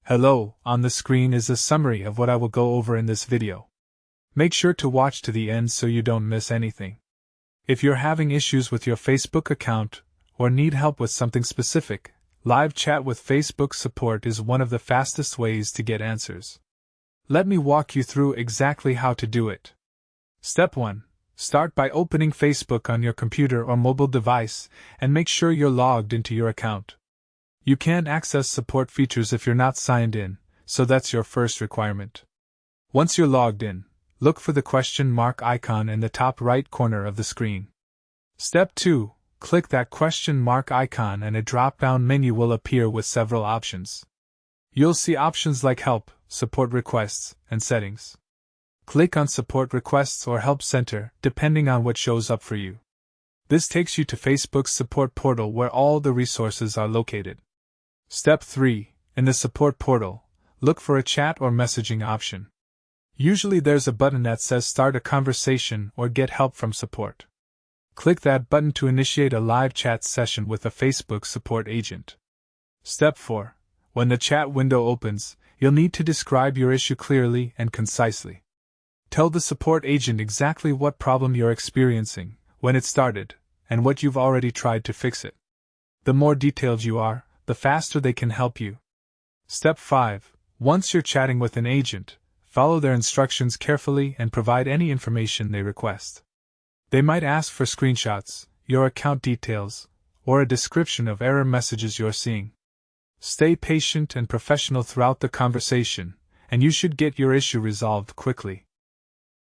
Hello, on the screen is a summary of what I will go over in this video. Make sure to watch to the end so you don't miss anything. If you're having issues with your Facebook account or need help with something specific, live chat with Facebook support is one of the fastest ways to get answers. Let me walk you through exactly how to do it. Step 1. Start by opening Facebook on your computer or mobile device and make sure you're logged into your account. You can't access support features if you're not signed in, so that's your first requirement. Once you're logged in, look for the question mark icon in the top right corner of the screen. Step 2. Click that question mark icon and a drop-down menu will appear with several options. You'll see options like Help, Support Requests, and Settings. Click on Support Requests or Help Center, depending on what shows up for you. This takes you to Facebook's support portal where all the resources are located. Step 3. In the support portal, look for a chat or messaging option. Usually there's a button that says Start a Conversation or Get Help from Support. Click that button to initiate a live chat session with a Facebook support agent. Step 4. When the chat window opens, you'll need to describe your issue clearly and concisely. Tell the support agent exactly what problem you're experiencing, when it started, and what you've already tried to fix it. The more detailed you are, the faster they can help you. Step 5. Once you're chatting with an agent, follow their instructions carefully and provide any information they request. They might ask for screenshots, your account details, or a description of error messages you're seeing. Stay patient and professional throughout the conversation, and you should get your issue resolved quickly.